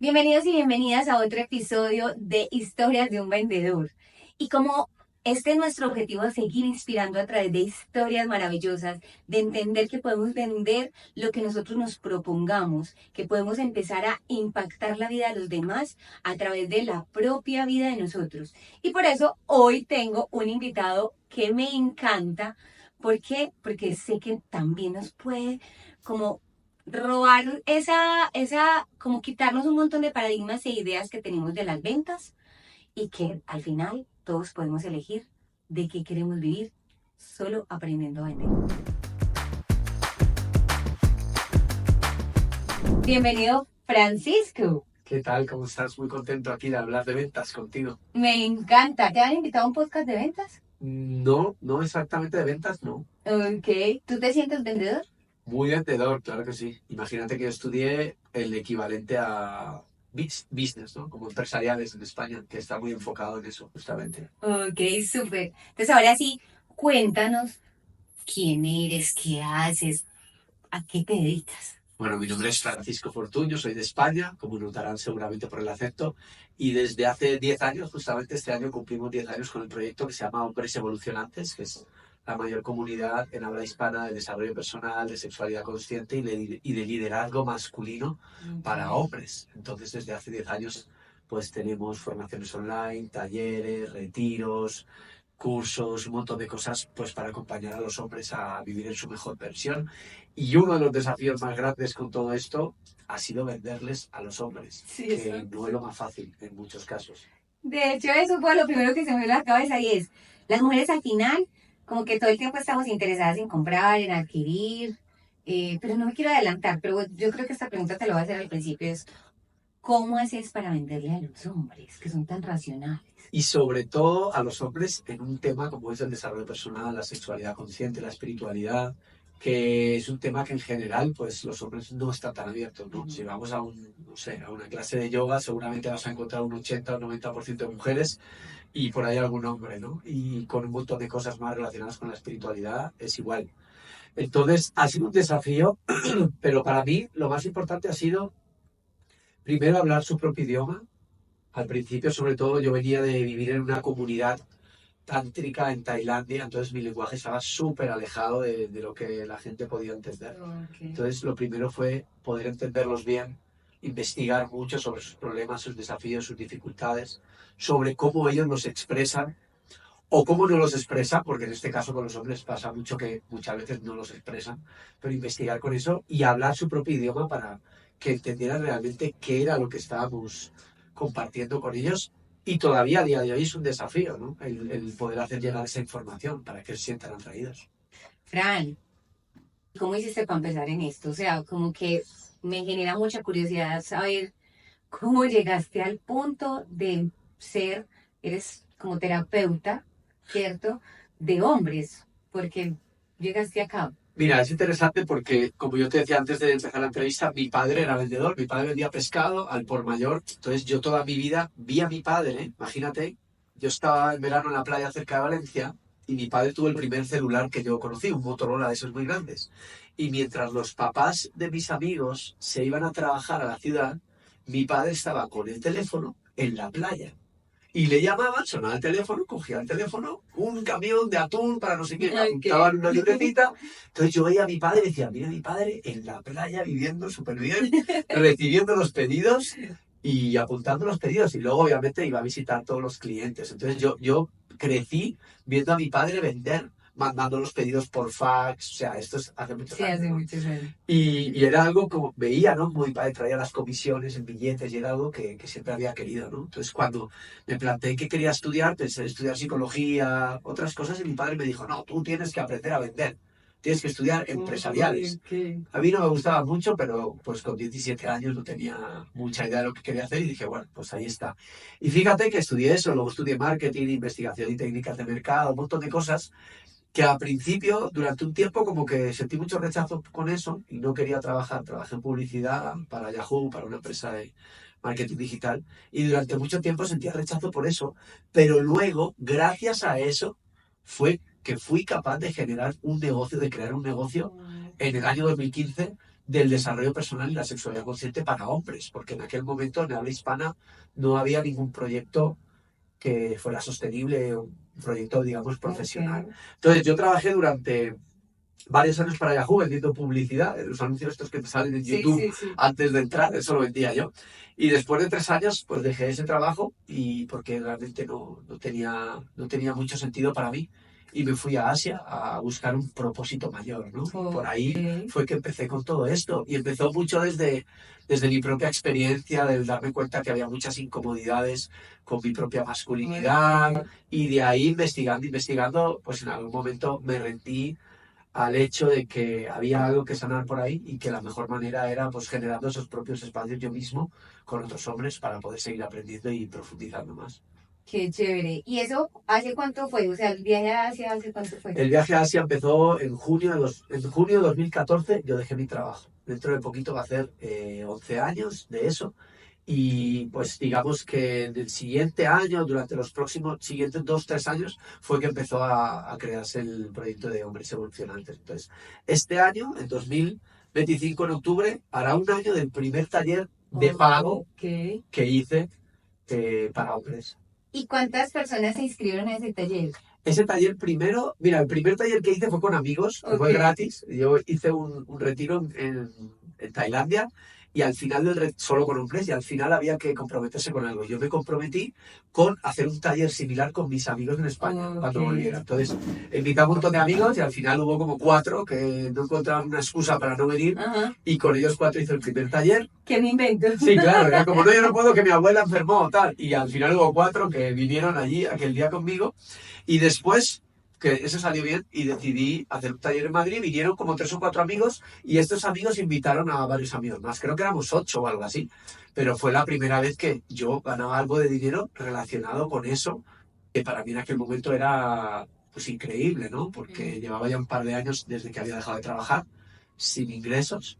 Bienvenidos y bienvenidas a otro episodio de Historias de un Vendedor. Y como este es nuestro objetivo, seguir inspirando a través de historias maravillosas, de entender que podemos vender lo que nosotros nos propongamos, que podemos empezar a impactar la vida de los demás a través de la propia vida de nosotros. Y por eso hoy tengo un invitado que me encanta. ¿Por qué? Porque sé que también nos puede como robar como quitarnos un montón de paradigmas e ideas que tenemos de las ventas y que al final todos podemos elegir de qué queremos vivir solo aprendiendo a vender. Bienvenido, Francisco. ¿Qué tal? ¿Cómo estás? Muy contento aquí de hablar de ventas contigo. Me encanta. ¿Te han invitado a un podcast de ventas? No, no exactamente de ventas, no. Ok. ¿Tú te sientes vendedor? Muy vendedor, claro que sí. Imagínate que yo estudié el equivalente a business, ¿no? Como empresariales en España, que está muy enfocado en eso, justamente. Ok, súper. Entonces ahora sí, cuéntanos quién eres, qué haces, a qué te dedicas. Bueno, mi nombre es Francisco Fortuño, soy de España, como notarán seguramente por el acento, y desde hace 10 años, justamente este año cumplimos 10 años con el proyecto que se llama Hombres Evolucionantes, que es la mayor comunidad en habla hispana de desarrollo personal, de sexualidad consciente y de liderazgo masculino para Ok. hombres. Entonces, desde hace 10 años, pues tenemos formaciones online, talleres, retiros, cursos, un montón de cosas pues para acompañar a los hombres a vivir en su mejor versión. Y uno de los desafíos más grandes con todo esto ha sido venderles a los hombres, Sí, que eso. no es lo más fácil en muchos casos. De hecho, eso fue lo primero que se me dio a la cabeza y es, las mujeres al final, como que todo el tiempo estamos interesadas en comprar, en adquirir, pero no me quiero adelantar, pero yo creo que esta pregunta te lo voy a hacer al principio, es, ¿cómo haces para venderle a los hombres que son tan racionales? Y sobre todo a los hombres en un tema como es el desarrollo personal, la sexualidad consciente, la espiritualidad, que es un tema que en general pues los hombres no están tan abiertos, ¿no? Si vamos a no sé, a una clase de yoga seguramente vas a encontrar un 80 o 90% de mujeres y por ahí algún hombre, ¿no? Y con un montón de cosas más relacionadas con la espiritualidad es igual. Entonces, ha sido un desafío, pero para mí lo más importante ha sido primero hablar su propio idioma. Al principio, sobre todo, yo venía de vivir en una comunidad tántrica en Tailandia, entonces mi lenguaje estaba súper alejado de lo que la gente podía entender. Okay. Entonces, lo primero fue poder entenderlos bien, investigar mucho sobre sus problemas, sus desafíos, sus dificultades, sobre cómo ellos los expresan o cómo no los expresan, porque en este caso con los hombres pasa mucho que muchas veces no los expresan, pero investigar con eso y hablar su propio idioma para que entendieran realmente qué era lo que estábamos compartiendo con ellos. Y todavía a día de hoy es un desafío, ¿no? El poder hacer llegar esa información para que se sientan atraídos. Fran, ¿cómo hiciste para empezar en esto? O sea, como que me genera mucha curiosidad saber cómo llegaste al punto de ser, eres como terapeuta, ¿cierto? De hombres, porque llegaste acá. Mira, es interesante porque, como yo te decía antes de empezar la entrevista, mi padre era vendedor, mi padre vendía pescado al por mayor, entonces yo toda mi vida vi a mi padre, imagínate, yo estaba en verano en la playa cerca de Valencia y mi padre tuvo el primer celular que yo conocí, un Motorola de esos muy grandes. Y mientras los papás de mis amigos se iban a trabajar a la ciudad, mi padre estaba con el teléfono en la playa. Y le llamaban, sonaba el teléfono, cogía el teléfono, un camión de atún para no sé qué, apuntaban Ok. una libretita. Entonces yo veía a mi padre y decía, mira a mi padre en la playa viviendo súper bien, recibiendo los pedidos y apuntando los pedidos. Y luego obviamente iba a visitar todos los clientes. Entonces yo crecí viendo a mi padre vender, mandando los pedidos por fax. O sea, esto es hace muchos Sí, años, hace ¿no? muchos años. Y era algo como, veía, ¿no? Mi padre traía las comisiones en billetes y era algo que siempre había querido, ¿no? Entonces, cuando me planteé que quería estudiar, pensé en estudiar psicología, otras cosas, y mi padre me dijo, no, tú tienes que aprender a vender, tienes que estudiar empresariales. Ok. A mí no me gustaba mucho, pero pues con 17 años no tenía mucha idea de lo que quería hacer y dije, bueno, pues ahí está. Y fíjate que estudié eso, luego estudié marketing, investigación y técnicas de mercado, un montón de cosas que al principio, durante un tiempo, como que sentí mucho rechazo con eso y no quería trabajar. Trabajé en publicidad para Yahoo, para una empresa de marketing digital, y durante mucho tiempo sentía rechazo por eso, pero luego, gracias a eso, fue que fui capaz de generar un negocio, de crear un negocio en el año 2015 del desarrollo personal y la sexualidad consciente para hombres, porque en aquel momento en habla hispana no había ningún proyecto que fuera sostenible, un proyecto, digamos, profesional. Ok. Entonces, yo trabajé durante varios años para Yahoo vendiendo publicidad, los anuncios estos que te salen en Sí, YouTube sí, sí. antes de entrar, eso lo vendía yo. Y después de 3 años, pues dejé ese trabajo y porque realmente no tenía mucho sentido para mí. Y me fui a Asia a buscar un propósito mayor, ¿no? Y por ahí Ok. fue que empecé con todo esto. Y empezó mucho desde mi propia experiencia, del darme cuenta que había muchas incomodidades con mi propia masculinidad. Ok. Y de ahí investigando, pues en algún momento me rendí al hecho de que había algo que sanar por ahí y que la mejor manera era pues generando esos propios espacios yo mismo con otros hombres para poder seguir aprendiendo y profundizando más. Qué chévere. ¿Y eso hace cuánto fue? O sea, el viaje a Asia, ¿hace cuánto fue? El viaje a Asia empezó en junio de 2014, yo dejé mi trabajo. Dentro de poquito va a hacer 11 años de eso. Y pues digamos que en el siguiente año, durante los próximos siguientes 2, 3 años, fue que empezó a crearse el proyecto de Hombres Evolucionantes. Entonces, este año, en 2025, en octubre, hará un año del primer taller de pago Ok. que hice para hombres. ¿Y cuántas personas se inscribieron a ese taller? Ese taller primero, mira, el primer taller que hice fue con amigos, que Ok. fue gratis. Yo hice un retiro en Tailandia y al final solo con hombres, y al final había que comprometerse con algo. Yo me comprometí con hacer un taller similar con mis amigos en España Ok. cuando volviera. Entonces, invité a un montón de amigos y al final hubo como 4 que no encontraban una excusa para no venir Ajá. y con ellos 4 hice el primer taller. ¿Qué me invento? Sí, claro, era como, no, yo no puedo, que mi abuela enfermó o tal. Y al final hubo 4 que vinieron allí aquel día conmigo. Y después, que eso salió bien, y decidí hacer un taller en Madrid. Vinieron como 3 o 4 amigos y estos amigos invitaron a varios amigos más. Creo que éramos 8 o algo así. Pero fue la primera vez que yo ganaba algo de dinero relacionado con eso, que para mí en aquel momento era pues increíble, ¿no? Porque llevaba ya un par de años desde que había dejado de trabajar, sin ingresos.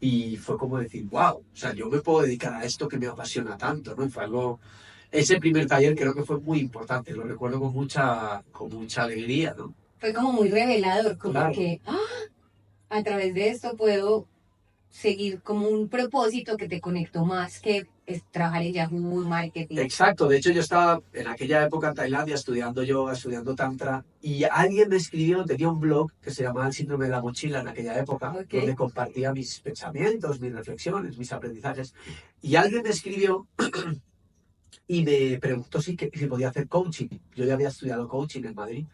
Y fue como decir, wow, o sea, yo me puedo dedicar a esto que me apasiona tanto, ¿no? Y fue algo, ese primer taller creo que fue muy importante, lo recuerdo con mucha alegría, ¿no? Fue como muy revelador, como Claro, que a través de esto puedo seguir como un propósito que te conectó más que es trabajar en Yahoo Marketing. exacto. De hecho, yo estaba en aquella época en Tailandia estudiando yoga, estudiando tantra, y alguien me escribió, tenía un blog que se llamaba El Síndrome de la Mochila en aquella época, donde Ok. compartía mis pensamientos, mis reflexiones, mis aprendizajes, y alguien me escribió y me preguntó si podía hacer coaching. Yo ya había estudiado coaching en Madrid.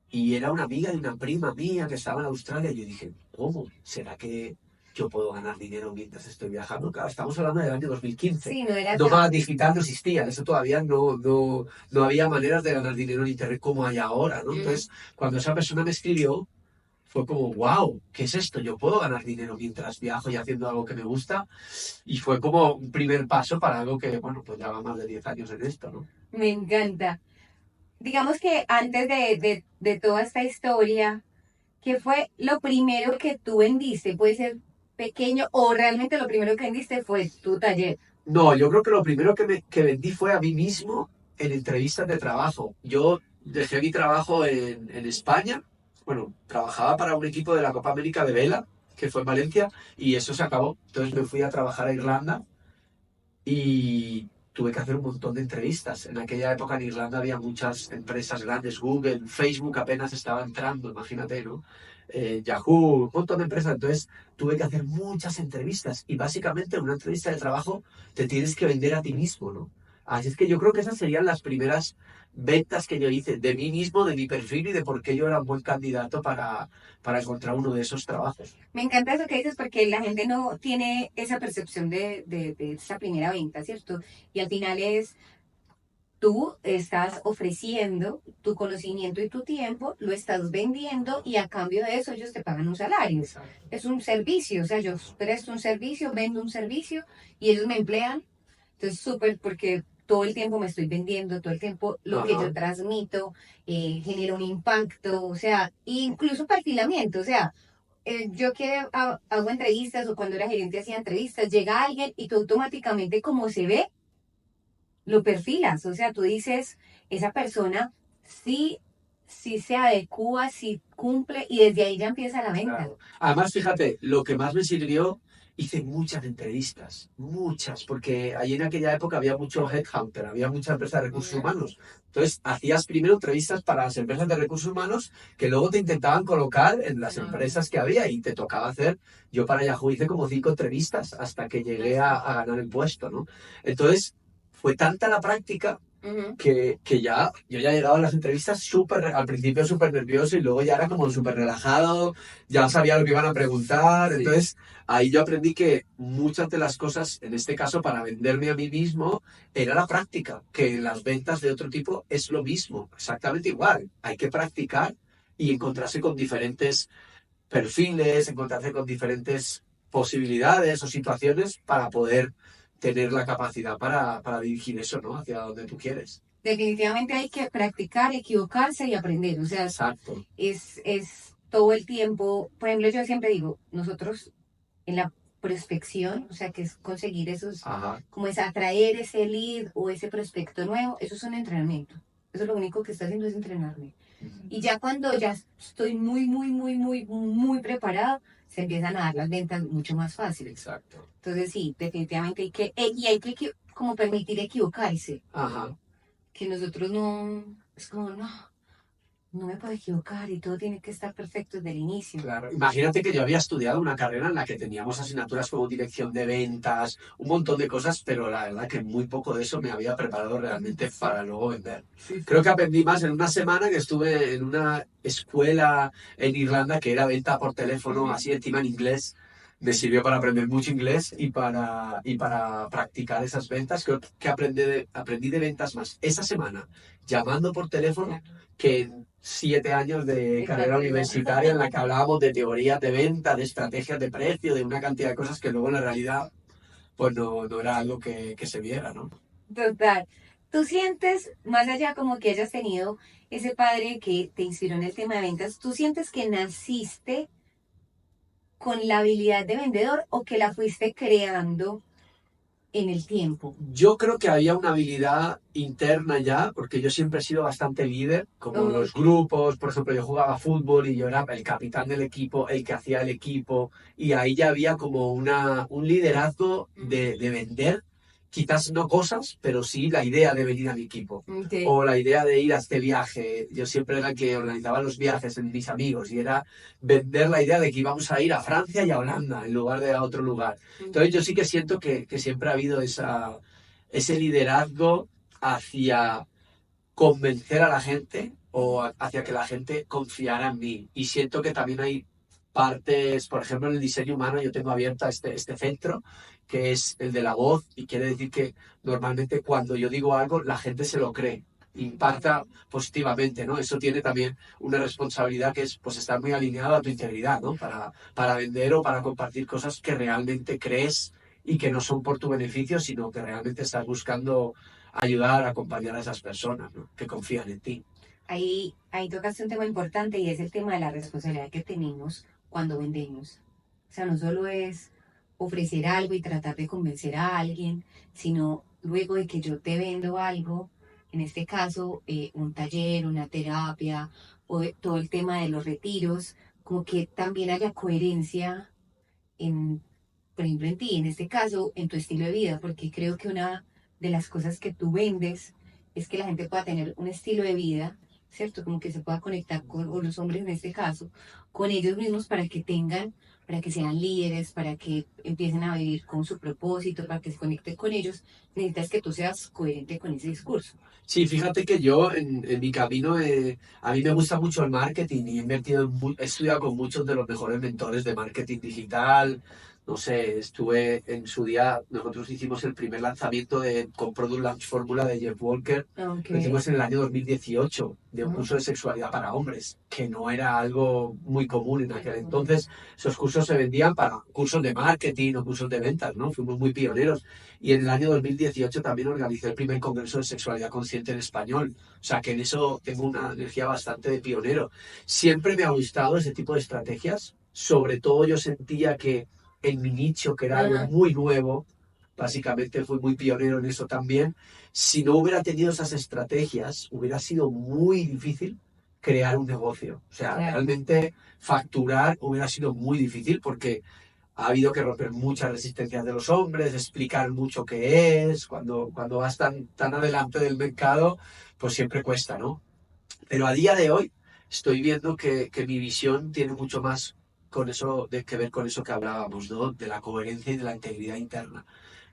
Y era una amiga de una prima mía que estaba en Australia. Y yo dije, ¿cómo? ¿Será que yo puedo ganar dinero mientras estoy viajando? Claro, estamos hablando del año 2015. Sí, no era Nómada tan. digital no existía. Eso todavía no había maneras de ganar dinero en Internet como hay ahora, ¿no? Ujú. Entonces, cuando esa persona me escribió, fue como, wow, ¿qué es esto? Yo puedo ganar dinero mientras viajo y haciendo algo que me gusta. Y fue como un primer paso para algo que, bueno, pues ya va más de 10 años en esto, ¿no? Me encanta. Digamos que antes de toda esta historia, ¿qué fue lo primero que tú vendiste? Puede ser pequeño o realmente lo primero que vendiste fue tu taller. No, yo creo que lo primero que vendí fue a mí mismo en entrevistas de trabajo. Yo dejé mi trabajo en España. Bueno, trabajaba para un equipo de la Copa América de Vela, que fue en Valencia, y eso se acabó. Entonces me fui a trabajar a Irlanda y tuve que hacer un montón de entrevistas. En aquella época en Irlanda había muchas empresas grandes, Google, Facebook apenas estaba entrando, imagínate, ¿no? Yahoo, un montón de empresas. Entonces tuve que hacer muchas entrevistas y básicamente en una entrevista de trabajo te tienes que vender a ti mismo, ¿no? Así es que yo creo que esas serían las primeras ventas que yo hice de mí mismo, de mi perfil y de por qué yo era un buen candidato para encontrar uno de esos trabajos. Me encanta eso que dices porque la gente no tiene esa percepción de esa primera venta, ¿cierto? Y al final es, tú estás ofreciendo tu conocimiento y tu tiempo, lo estás vendiendo y a cambio de eso ellos te pagan un salario. Exacto. Es un servicio, o sea, yo presto un servicio, vendo un servicio y ellos me emplean. Entonces, súper porque todo el tiempo me estoy vendiendo, todo el tiempo lo que yo Ajá. transmito genera un impacto, o sea, incluso perfilamiento, o sea, yo que hago entrevistas o cuando era gerente hacía entrevistas, llega alguien y tú automáticamente como se ve, lo perfilas, o sea, tú dices, esa persona sí si se adecua, si cumple y desde ahí ya empieza la venta. Claro. Además, fíjate, lo que más me sirvió, hice muchas entrevistas, muchas, porque allí en aquella época había mucho headhunter, había mucha empresa de recursos humanos. Entonces, hacías primero entrevistas para las empresas de recursos humanos que luego te intentaban colocar en las empresas que había y te tocaba hacer. Yo para Yahoo hice como 5 entrevistas hasta que llegué a ganar el puesto, ¿no? Entonces, fue tanta la práctica Ujú. que ya, yo ya llegaba a las entrevistas súper, al principio súper nervioso y luego ya era como súper relajado, ya sabía lo que iban a preguntar, Sí. entonces ahí yo aprendí que muchas de las cosas, en este caso para venderme a mí mismo, era la práctica, que en las ventas de otro tipo es lo mismo, exactamente igual, hay que practicar y encontrarse con diferentes perfiles, encontrarse con diferentes posibilidades o situaciones para poder tener la capacidad para dirigir eso, ¿no? Hacia donde tú quieres. Definitivamente hay que practicar, equivocarse y aprender. O sea, Exacto. es todo el tiempo. Por ejemplo, yo siempre digo, nosotros en la prospección, o sea, que es conseguir esos, Ajá. como es atraer ese lead o ese prospecto nuevo, eso es un entrenamiento. Eso es lo único que está haciendo es entrenarme. Y ya cuando ya estoy muy preparado, se empiezan a dar las ventas mucho más fáciles. Exacto. Entonces sí, definitivamente hay que como permitir equivocarse, Ajá. que nosotros no, es como, no me puedo equivocar y todo tiene que estar perfecto desde el inicio. Claro. Imagínate que yo había estudiado una carrera en la que teníamos asignaturas como dirección de ventas, un montón de cosas, pero la verdad que muy poco de eso me había preparado realmente para luego vender. Creo que aprendí más en una semana que estuve en una escuela en Irlanda que era venta por teléfono, así encima en inglés. Me sirvió para aprender mucho inglés y para practicar esas ventas. Creo que aprendí de ventas más esa semana llamando por teléfono que en 7 años de carrera universitaria en la que hablábamos de teorías de venta, de estrategias de precio, de una cantidad de cosas que luego en la realidad pues no era algo que se viera, ¿no? Total. ¿Tú sientes, más allá como que hayas tenido ese padre que te inspiró en el tema de ventas, tú sientes que naciste con la habilidad de vendedor o que la fuiste creando en el tiempo? Yo creo que había una habilidad interna ya, porque yo siempre he sido bastante líder, como los grupos, por ejemplo, yo jugaba fútbol y yo era el capitán del equipo, el que hacía el equipo, y ahí ya había como un liderazgo de vender, quizás no cosas, pero sí la idea de venir a mi equipo, Okay. o la idea de ir a este viaje. Yo siempre era el que organizaba los viajes en mis amigos, y era vender la idea de que íbamos a ir a Francia y a Holanda en lugar de a otro lugar. Entonces yo sí que siento que siempre ha habido ese liderazgo hacia convencer a la gente o hacia que la gente confiara en mí. Y siento que también hay partes, por ejemplo, en el diseño humano yo tengo abierta este centro, que es el de la voz, y quiere decir que normalmente cuando yo digo algo, la gente se lo cree, impacta positivamente, ¿no? Eso tiene también una responsabilidad que es pues estar muy alineado a tu integridad, ¿no? Para vender o para compartir cosas que realmente crees y que no son por tu beneficio, sino que realmente estás buscando ayudar, acompañar a esas personas, ¿no? Que confían en ti. Ahí tocaste un tema importante y es el tema de la responsabilidad que tenemos cuando vendemos. O sea, no solo es ofrecer algo y tratar de convencer a alguien, sino luego de que yo te vendo algo, en este caso un taller, una terapia todo el tema de los retiros, como que también haya coherencia en, por ejemplo, en ti, en este caso, en tu estilo de vida, porque creo que una de las cosas que tú vendes es que la gente pueda tener un estilo de vida, ¿cierto? Como que se pueda conectar con, o los hombres en este caso, con ellos mismos para que sean líderes, para que empiecen a vivir con su propósito, para que se conecten con ellos, necesitas que tú seas coherente con ese discurso. Sí, fíjate que yo en mi camino, a mí me gusta mucho el marketing y he invertido he estudiado con muchos de los mejores mentores de marketing digital. No sé, estuve en su día, nosotros hicimos el primer lanzamiento con Product Launch Fórmula de Jeff Walker. Lo hicimos en el año 2018, de un curso de sexualidad para hombres, que no era algo muy común en aquel entonces. Esos cursos se vendían para cursos de marketing o cursos de ventas, ¿no? Fuimos muy pioneros. Y en el año 2018 también organicé el primer congreso de sexualidad consciente en español. O sea que en eso tengo una energía bastante de pionero. Siempre me ha gustado ese tipo de estrategias. Sobre todo yo sentía que en mi nicho, que era algo muy nuevo, básicamente fui muy pionero en eso también. Si no hubiera tenido esas estrategias, hubiera sido muy difícil crear un negocio. O sea, Claro. realmente facturar hubiera sido muy difícil porque ha habido que romper muchas resistencias de los hombres, explicar mucho qué es, cuando vas tan adelante del mercado, pues siempre cuesta, ¿no? Pero a día de hoy estoy viendo que mi visión tiene mucho más con eso que ver con eso que hablábamos, ¿no? De la coherencia y de la integridad interna.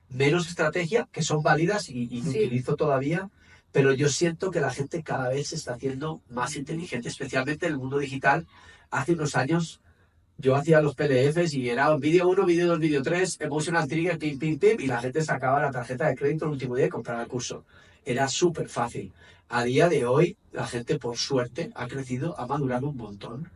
Menos estrategia, que son válidas y lo Sí. utilizo todavía, pero yo siento que la gente cada vez se está haciendo más inteligente, especialmente en el mundo digital. Hace unos años yo hacía los PDFs y era vídeo uno, vídeo 2, vídeo 3, emotional trigger, pim, pim, pim, y la gente sacaba la tarjeta de crédito el último día y compraba el curso. Era súper fácil. A día de hoy, la gente, por suerte, ha crecido, ha madurado un montón.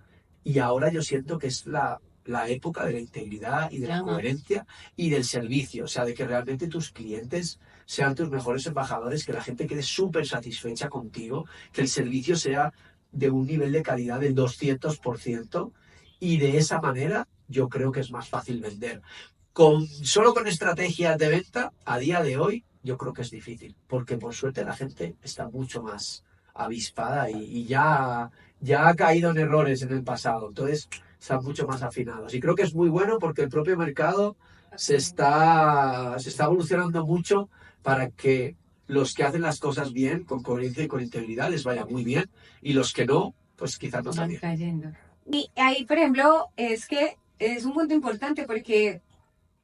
Y ahora yo siento que es la época de la integridad y de la Ajá. coherencia y del servicio. O sea, de que realmente tus clientes sean tus mejores embajadores, que la gente quede súper satisfecha contigo, que el servicio sea de un nivel de calidad del 200%, y de esa manera yo creo que es más fácil vender. Solo con estrategias de venta, a día de hoy, yo creo que es difícil, porque por suerte la gente está mucho más avispada y ya ha caído en errores en el pasado, entonces están mucho más afinados. Y creo que es muy bueno porque el propio mercado se está evolucionando mucho para que los que hacen las cosas bien, con coherencia y con integridad, les vaya muy bien, y los que no, pues quizás no tan Van bien. cayendo. Y ahí, por ejemplo, es que es un punto importante porque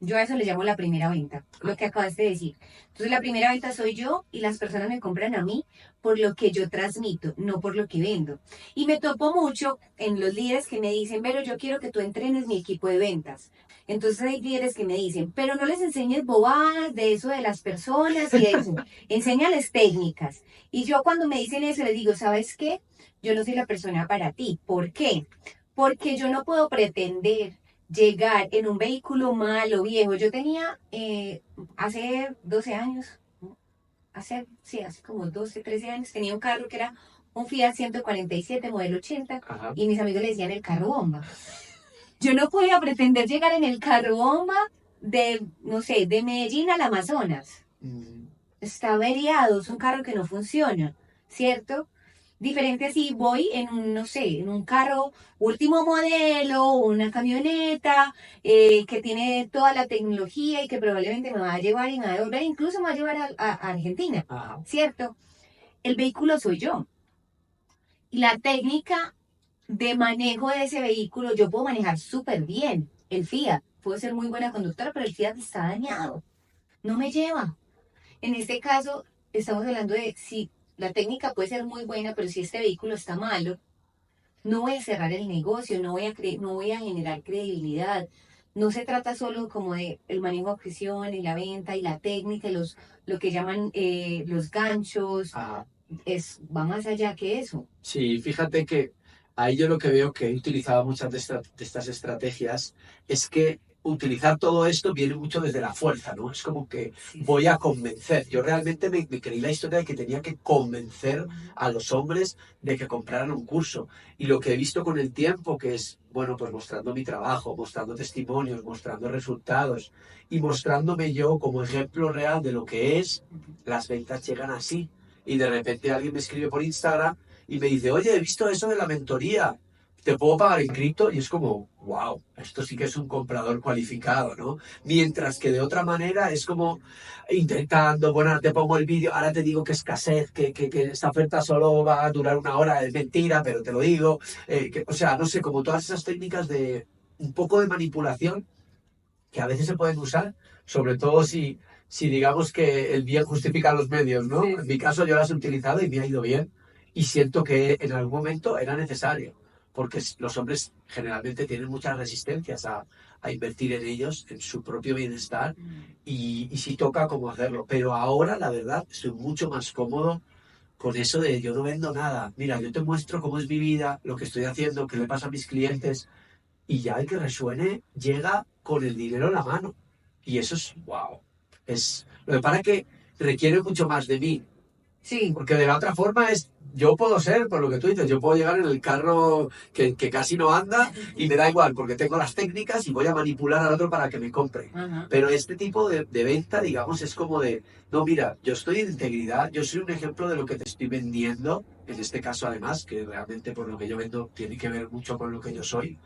yo a eso le llamo la primera venta, lo que acabas de decir. Entonces, la primera venta soy yo y las personas me compran a mí por lo que yo transmito, no por lo que vendo. Y me topo mucho en los líderes que me dicen, pero yo quiero que tú entrenes mi equipo de ventas. Entonces hay líderes que me dicen, pero no les enseñes bobadas de eso de las personas y de eso, enséñales técnicas. Y yo cuando me dicen eso les digo, ¿sabes qué? Yo no soy la persona para ti. ¿Por qué? Porque yo no puedo pretender llegar en un vehículo malo, viejo. Yo tenía hace 12 años, ¿no? Sí, hace como 12 13 años, tenía un carro que era un Fiat 147 modelo 80 Ajá. y mis amigos le decían el carro bomba. Yo no podía pretender llegar en el carro bomba de, no sé, de Medellín al Amazonas. Mm. Está averiado, es un carro que no funciona, ¿cierto? Diferente si voy en un, no sé, en un carro último modelo, una camioneta que tiene toda la tecnología y que probablemente me va a llevar y me va a devolver, incluso me va a llevar a Argentina, Ajá. ¿cierto? El vehículo soy yo. Y la técnica de manejo de ese vehículo, yo puedo manejar súper bien el Fiat. Puedo ser muy buena conductora, pero el Fiat está dañado. No me lleva. En este caso, estamos hablando de si la técnica puede ser muy buena, pero si este vehículo está malo, no voy a cerrar el negocio, no voy a generar credibilidad. No se trata solo como de el manejo de objeciones, la venta y la técnica, lo que llaman los ganchos, Ajá. va más allá que eso. Sí, fíjate que ahí yo lo que veo que he utilizado muchas de estas estrategias es que utilizar todo esto viene mucho desde la fuerza, ¿no? Es como que Sí, voy sí. a convencer. Yo realmente me creí la historia de que tenía que convencer Ujú. a los hombres de que compraran un curso. Y lo que he visto con el tiempo, que es, bueno, pues mostrando mi trabajo, mostrando testimonios, mostrando resultados y mostrándome yo como ejemplo real de lo que es, las ventas llegan así. Y de repente alguien me escribe por Instagram y me dice, oye, he visto eso de la mentoría, ¿te puedo pagar en cripto? Y es como, wow, esto sí que es un comprador cualificado, ¿no? Mientras que de otra manera es como intentando, bueno, ahora te pongo el vídeo, ahora te digo que escasez, que esta oferta solo va a durar una hora, es mentira, pero te lo digo. O sea, no sé, como todas esas técnicas de un poco de manipulación que a veces se pueden usar, sobre todo si digamos que el bien justifica los medios, ¿no? Sí, En mi sí. caso yo las he utilizado y me ha ido bien y siento que en algún momento era necesario, porque los hombres generalmente tienen muchas resistencias a invertir en ellos, en su propio bienestar, Mm. y sí toca cómo hacerlo. Pero ahora, la verdad, estoy mucho más cómodo con eso de yo no vendo nada. Mira, yo te muestro cómo es mi vida, lo que estoy haciendo, qué le pasa a mis clientes, y ya el que resuene llega con el dinero en la mano. Y eso es, wow. Lo que pasa es que requiere mucho más de mí, Sí. Porque de la otra forma yo puedo ser, por lo que tú dices, yo puedo llegar en el carro que casi no anda y me da igual, porque tengo las técnicas y voy a manipular al otro para que me compre. Ajá. Pero este tipo de venta, digamos, es como de, no, mira, yo estoy en integridad, yo soy un ejemplo de lo que te estoy vendiendo, en este caso además, que realmente por lo que yo vendo tiene que ver mucho con lo que yo soy.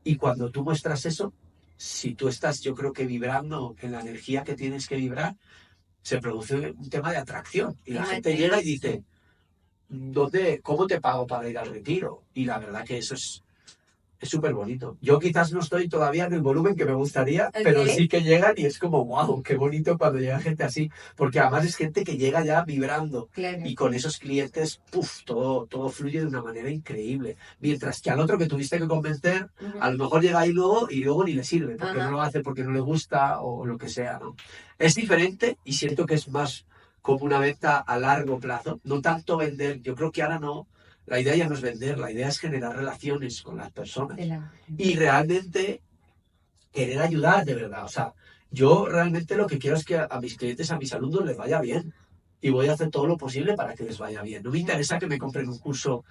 Y cuando tú muestras eso, si tú estás, yo creo que vibrando en la energía que tienes que vibrar, se produce un tema de atracción. Y Y la gente llega y materializa. dice, ¿cómo te pago para ir al retiro? Y la verdad que eso es súper bonito. Yo quizás no estoy todavía en el volumen que me gustaría, pero Ok. sí que llegan y es como, wow, qué bonito cuando llega gente así. Porque además es gente que llega ya vibrando. Claro. Y con esos clientes, puff, todo fluye de una manera increíble. Mientras que al otro que tuviste que convencer, Ujú. a lo mejor llega ahí luego y luego ni le sirve, porque no Ajá. lo hace porque no le gusta o lo que sea, ¿no? Es diferente y siento que es más como una venta a largo plazo, no tanto vender. Yo creo que ahora no, la idea ya no es vender, la idea es generar relaciones con las De personas la... y realmente querer ayudar de verdad. O sea, yo realmente lo que quiero es que a mis clientes, a mis alumnos les vaya bien y voy a hacer todo lo posible para que les vaya bien. No me interesa que me compren un curso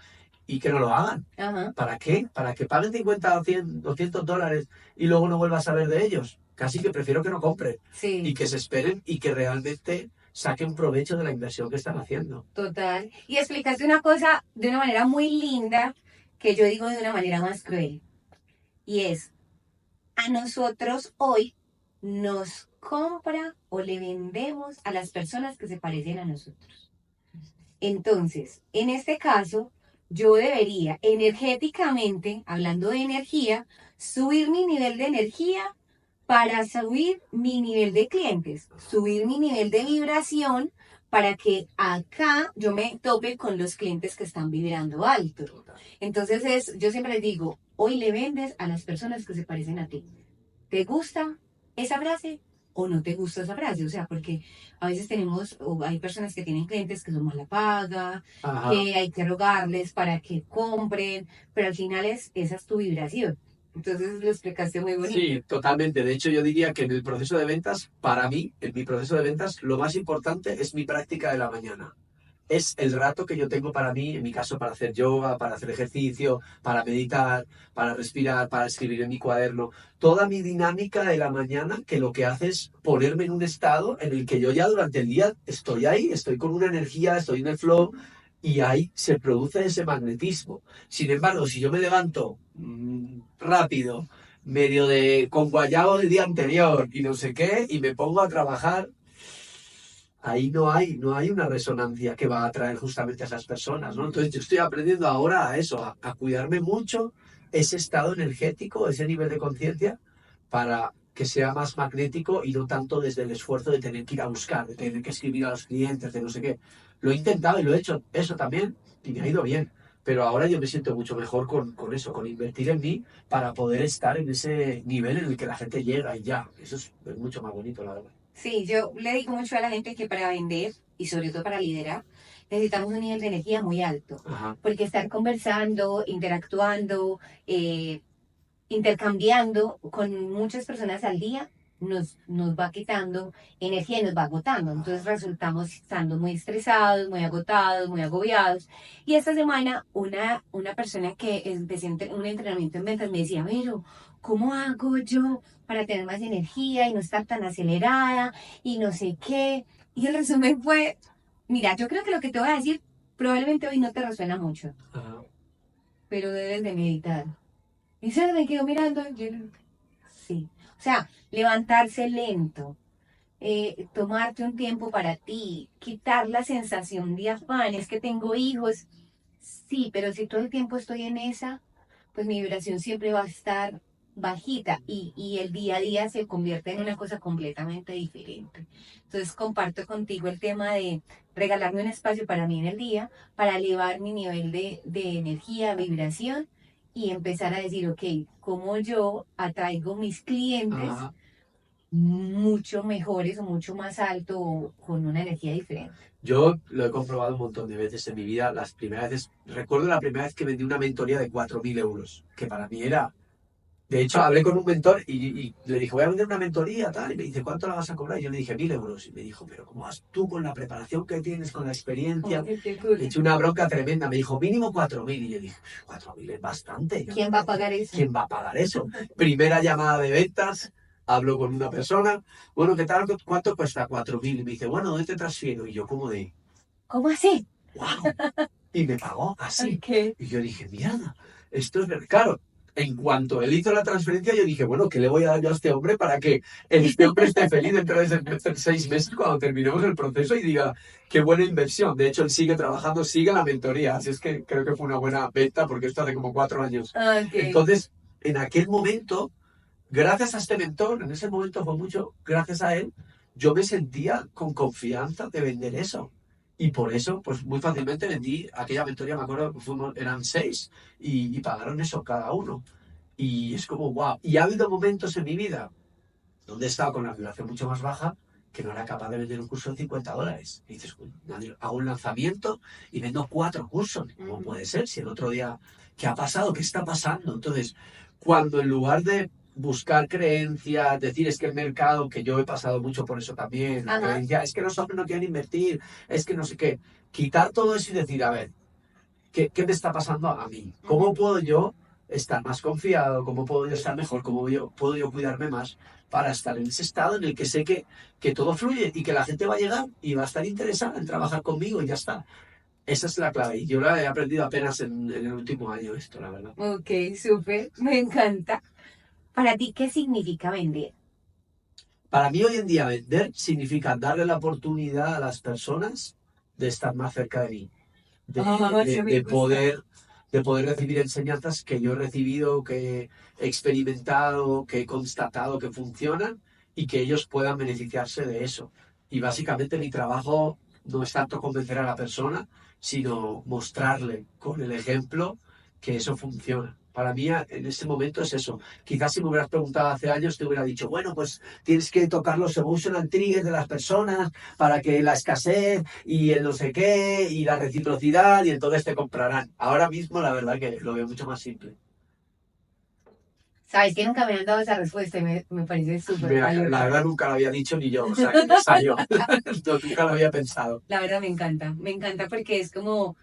y que no lo hagan. Ajá. ¿Para qué? ¿Para que paguen 50 o 100, $200 y luego no vuelvas a saber de ellos? Casi que prefiero que no compren y Sí, que se esperen y que realmente saquen provecho de la inversión que están haciendo. total. Y explicaste una cosa de una manera muy linda que yo digo de una manera más cruel. Y es, a nosotros hoy nos compra o le vendemos a las personas que se parecen a nosotros. Entonces, en este caso, yo debería energéticamente, hablando de energía, subir mi nivel de energía para subir mi nivel de clientes, subir mi nivel de vibración para que acá yo me tope con los clientes que están vibrando alto. Entonces yo siempre les digo, hoy le vendes a las personas que se parecen a ti. ¿Te gusta esa frase o no te gusta esa frase? O sea, porque a veces tenemos, o hay personas que tienen clientes que son mala paga, Ajá. que hay que rogarles para que compren, pero al final esa es tu vibración. Entonces lo explicaste muy bonito. Sí, totalmente. De hecho, yo diría que en el proceso de ventas, para mí, en mi proceso de ventas, lo más importante es mi práctica de la mañana. Es el rato que yo tengo para mí, en mi caso, para hacer yoga, para hacer ejercicio, para meditar, para respirar, para escribir en mi cuaderno. Toda mi dinámica de la mañana que lo que hace es ponerme en un estado en el que yo ya durante el día estoy ahí, estoy con una energía, estoy en el flow y ahí se produce ese magnetismo. Sin embargo, si yo me levanto rápido, medio de con guayabo del día anterior y no sé qué, y me pongo a trabajar, ahí no hay una resonancia que va a atraer justamente a esas personas, ¿no? Entonces yo estoy aprendiendo ahora a eso, a cuidarme mucho ese estado energético, ese nivel de conciencia, para que sea más magnético y no tanto desde el esfuerzo de tener que ir a buscar, de tener que escribir a los clientes, de no sé qué. Lo he intentado y lo he hecho eso también y me ha ido bien. Pero ahora yo me siento mucho mejor con eso, con invertir en mí para poder estar en ese nivel en el que la gente llega y ya. Eso es mucho más bonito, la verdad. Sí, yo le digo mucho a la gente que para vender y sobre todo para liderar, necesitamos un nivel de energía muy alto, Ajá. porque estar conversando, interactuando, intercambiando con muchas personas al día nos va quitando energía y nos va agotando. Entonces resultamos estando muy estresados, muy agotados, muy agobiados. Y esta semana una persona que empecé un entrenamiento en ventas me decía, pero ¿cómo hago yo para tener más energía y no estar tan acelerada y no sé qué? Y el resumen fue, mira, yo creo que lo que te voy a decir probablemente hoy no te resuena mucho, Ajá. pero debes de meditar. Y se me quedó mirando. Sí. O sea, levantarse lento, tomarte un tiempo para ti, quitar la sensación de afán, es que tengo hijos. Sí, pero si todo el tiempo estoy en esa, pues mi vibración siempre va a estar bajita y el día a día se convierte en una cosa completamente diferente. Entonces comparto contigo el tema de regalarme un espacio para mí en el día, para elevar mi nivel de energía, vibración y empezar a decir, ok, ¿cómo yo atraigo mis clientes Ajá. mucho mejores o mucho más alto o con una energía diferente? Yo lo he comprobado un montón de veces en mi vida. Las primeras veces, recuerdo la primera vez que vendí una mentoría de 4.000 euros, que para mí era De hecho, hablé con un mentor y le dije, voy a vender una mentoría, tal, y me dice, ¿cuánto la vas a cobrar? Y yo le dije, 1.000 euros. Y me dijo, pero ¿cómo vas tú con la preparación que tienes, con la Como experiencia? que te Le ocurre. eché una bronca tremenda. Me dijo, mínimo 4.000. Y yo dije, 4.000 es bastante. Yo ¿Quién no, va a pagar eso? ¿quién va a pagar eso? Primera llamada de ventas, hablo con una persona, bueno, ¿qué tal? ¿Cuánto cuesta 4.000? Y me dice, bueno, ¿dónde te transfiero? Y yo como de, ¿Cómo así? wow. Y me pagó así. Ok. Y yo dije, mierda, esto es verdad. Claro, en cuanto él hizo la transferencia, yo dije, bueno, ¿qué le voy a dar yo a este hombre para que este hombre esté feliz dentro de 6 meses cuando terminemos el proceso y diga, qué buena inversión? De hecho, él sigue trabajando, sigue la mentoría. Así es que creo que fue una buena venta porque esto hace como 4 años. Ok. Entonces, en aquel momento, gracias a este mentor, en ese momento fue mucho, gracias a él, yo me sentía con confianza de vender eso. Y por eso, pues muy fácilmente vendí aquella mentoría, me acuerdo que eran 6 y pagaron eso cada uno. Y es como, wow. Y ha habido momentos en mi vida donde he estado con la vibración mucho más baja que no era capaz de vender un curso de $50. Y dices, "Uy, hago un lanzamiento y vendo 4 cursos. ¿Cómo Ujú. puede ser? Si el otro día, ¿qué ha pasado? ¿Qué está pasando? Entonces, cuando en lugar de buscar creencias, decir es que el mercado, que yo he pasado mucho por eso también, la Ajá. creencia, es que los hombres no quieren invertir, es que no sé qué, quitar todo eso y decir, a ver, ¿qué me está pasando a mí? ¿Cómo Ujú. puedo yo estar más confiado? ¿Cómo puedo yo estar mejor? ¿Cómo puedo yo cuidarme más para estar en ese estado en el que sé que todo fluye y que la gente va a llegar y va a estar interesada en trabajar conmigo y ya está? Esa es la clave. Y yo la he aprendido apenas en el último año esto, la verdad. Ok, súper. Me encanta. Para ti, ¿qué significa vender? Para mí hoy en día vender significa darle la oportunidad a las personas de estar más cerca de mí, de, Ah, de, eso me de gusta. poder, de poder recibir enseñanzas que yo he recibido, que he experimentado, que he constatado que funcionan y que ellos puedan beneficiarse de eso. Y básicamente mi trabajo no es tanto convencer a la persona, sino mostrarle con el ejemplo que eso funciona. Para mí en este momento es eso. Quizás si me hubieras preguntado hace años te hubiera dicho, bueno, pues tienes que tocar los emotional triggers de las personas para que la escasez y el no sé qué y la reciprocidad y entonces te comprarán. Ahora mismo la verdad que lo veo mucho más simple. Sabes que nunca me han dado esa respuesta y me parece súper La valiosa. verdad nunca lo había dicho ni yo, o sea que me salió. No, nunca lo había pensado. La verdad me encanta. Me encanta porque es como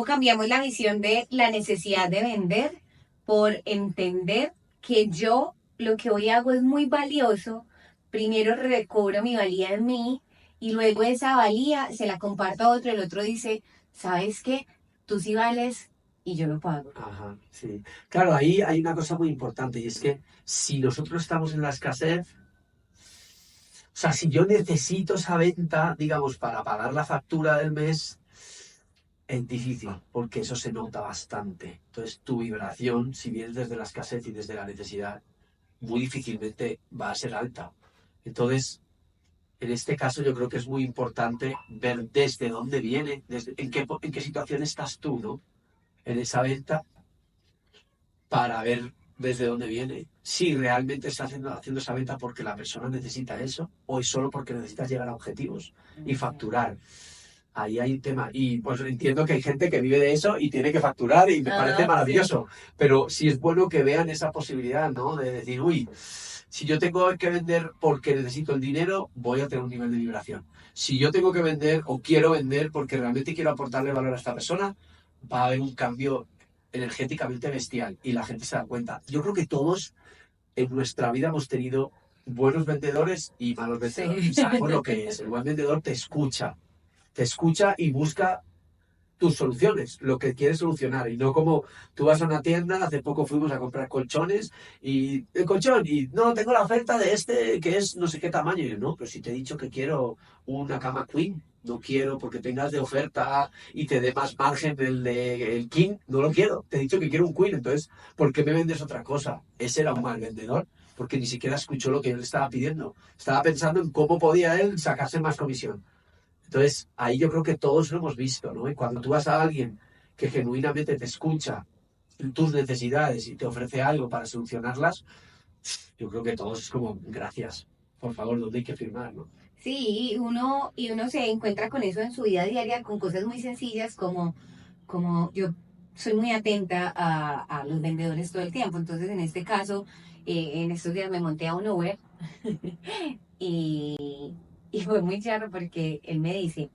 cambiamos la visión de la necesidad de vender por entender que yo lo que hoy hago es muy valioso. Primero recobro mi valía en mí y luego esa valía se la comparto a otro. El otro dice, ¿sabes qué? Tú sí vales y yo lo pago. Ajá, sí. Claro, ahí hay una cosa muy importante y es que si nosotros estamos en la escasez, o sea, si yo necesito esa venta, digamos, para pagar la factura del mes, es difícil, porque eso se nota bastante. Entonces, tu vibración, si vienes desde la escasez y desde la necesidad, muy difícilmente va a ser alta. Entonces, en este caso yo creo que es muy importante ver desde dónde viene, en qué situación estás tú, ¿no? En esa venta, para ver desde dónde viene. Si realmente estás haciendo esa venta porque la persona necesita eso, o es solo porque necesitas llegar a objetivos y facturar. Ahí hay un tema. Y pues entiendo que hay gente que vive de eso y tiene que facturar y me parece Ah, sí. maravilloso. Pero sí es bueno que vean esa posibilidad, ¿no? De decir, uy, si yo tengo que vender porque necesito el dinero, voy a tener un nivel de vibración. Si yo tengo que vender o quiero vender porque realmente quiero aportarle valor a esta persona, va a haber un cambio energéticamente bestial y la gente se da cuenta. Yo creo que todos en nuestra vida hemos tenido buenos vendedores y malos vendedores. Sí. Y sabemos lo que es. El buen vendedor te escucha y busca tus soluciones, lo que quieres solucionar, y no como tú vas a una tienda, hace poco fuimos a comprar colchones y el colchón, y no, tengo la oferta de este que es no sé qué tamaño, y yo, no, pero si te he dicho que quiero una cama queen, no quiero porque tengas de oferta y te dé más margen el king, no lo quiero, te he dicho que quiero un queen, entonces, ¿por qué me vendes otra cosa? Ese era un mal vendedor, porque ni siquiera escuchó lo que yo le estaba pidiendo, estaba pensando en cómo podía él sacarse más comisión. Entonces, ahí yo creo que todos lo hemos visto, ¿no? Y cuando tú vas a alguien que genuinamente te escucha tus necesidades y te ofrece algo para solucionarlas, yo creo que todos es como, gracias, por favor, ¿dónde hay que firmar, no? Sí, y uno se encuentra con eso en su vida diaria, con cosas muy sencillas como yo soy muy atenta a los vendedores todo el tiempo. Entonces, en este caso, en estos días me monté a un Uber y, y fue muy charro porque él me dice,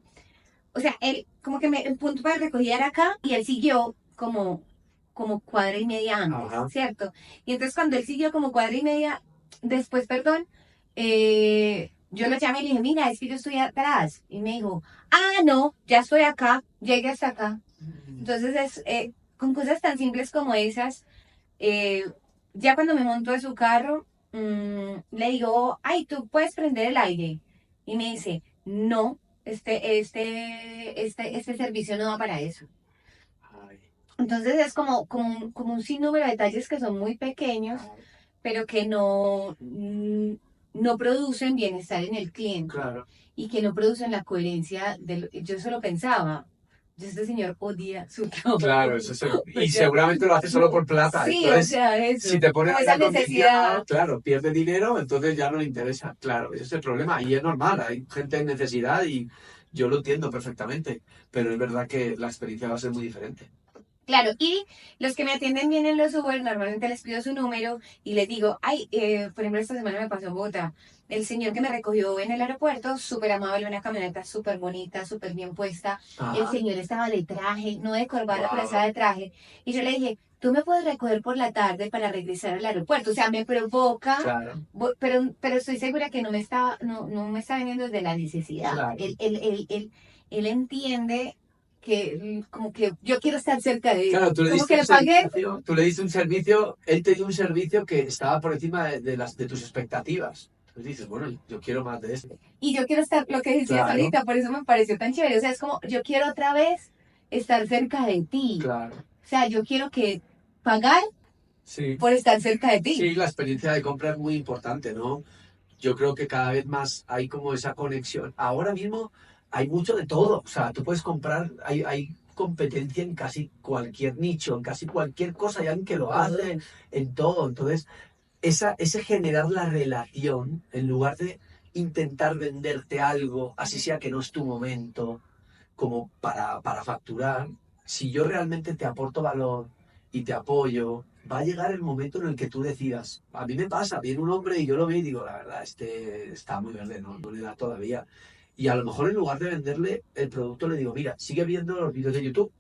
o sea, él como que el punto para recoger era acá y él siguió como cuadra y media antes, Ajá. ¿cierto? Y entonces cuando él siguió como cuadra y media después, perdón, yo lo llamé y le dije, mira, es que yo estoy atrás. Y me dijo, ah, no, ya estoy acá, llegué hasta acá. Entonces con cosas tan simples como esas, eh, ya cuando me monto en su carro, le digo, ay, tú puedes prender el aire. Y me dice, no, este servicio no va para eso. Ay, Entonces es como un sinnúmero de detalles que son muy pequeños, claro, pero que no producen bienestar en el cliente claro. y que no producen la coherencia yo solo pensaba, este señor odia su trabajo. Claro, O y sea, seguramente lo hace solo por plata. sí, o Entonces, sea, si eso, te pone como aire esa acondicionado, necesidad. claro, pierde dinero, entonces ya no le interesa. Claro, ese es el problema. Y es normal, hay gente en necesidad y yo lo entiendo perfectamente. Pero es verdad que la experiencia va a ser muy diferente. Claro, y los que me atienden bien en los Uber, normalmente les pido su número y les digo, ay, por ejemplo, esta semana me pasó en Bogotá, el señor que me recogió en el aeropuerto, súper amable, una camioneta súper bonita, súper bien puesta, el Ajá. señor estaba de traje, no de corbata, pero estaba Wow. de traje, y yo le dije, tú me puedes recoger por la tarde para regresar al aeropuerto, o sea, me provoca, Claro, pero estoy segura que no me está viniendo desde la necesidad, claro. él entiende que como que yo quiero estar cerca de él. Claro, tú le Como diste que un le pagué servicio, él te dio un servicio que estaba por encima de tus expectativas. Entonces dices, bueno, yo quiero más de esto. y yo quiero estar, lo que decías Claro, ahorita, por eso me pareció tan chévere. O sea, es como, yo quiero otra vez estar cerca de ti. claro. O sea, yo quiero que pagar Sí. por estar cerca de ti. Sí, la experiencia de compra es muy importante, ¿no? Yo creo que cada vez más hay como esa conexión. Ahora mismo hay mucho de todo. O sea, tú puedes comprar, hay competencia en casi cualquier nicho, en casi cualquier cosa, hay alguien que lo hace, en todo. Entonces, ese generar la relación, en lugar de intentar venderte algo, así sea que no es tu momento, como para facturar, si yo realmente te aporto valor y te apoyo, va a llegar el momento en el que tú decidas. A mí me pasa, viene un hombre y yo lo veo y digo, la verdad, este está muy verde, no le da todavía. Y a lo mejor en lugar de venderle el producto le digo, mira, sigue viendo los vídeos de YouTube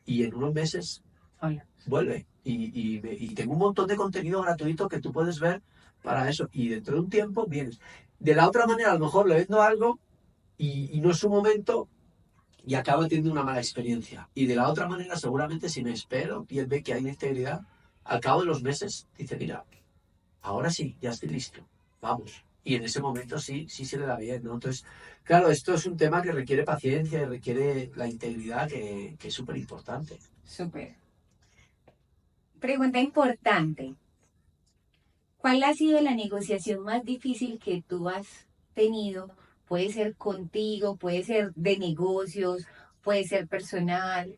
y en unos meses Hola. vuelve. Y tengo un montón de contenido gratuito que tú puedes ver para eso. Y dentro de un tiempo vienes. De la otra manera, a lo mejor le vendo algo y no es su momento y acaba teniendo una mala experiencia. Y de la otra manera, seguramente si me espero y él ve que hay integridad, al cabo de los meses dice, mira, ahora sí, ya estoy listo, vamos. Y en ese momento sí, sí se le da bien, ¿no? Entonces, claro, esto es un tema que requiere paciencia y requiere la integridad que es súper importante. Súper. Pregunta importante. ¿Cuál ha sido la negociación más difícil que tú has tenido? Puede ser contigo, puede ser de negocios, puede ser personal.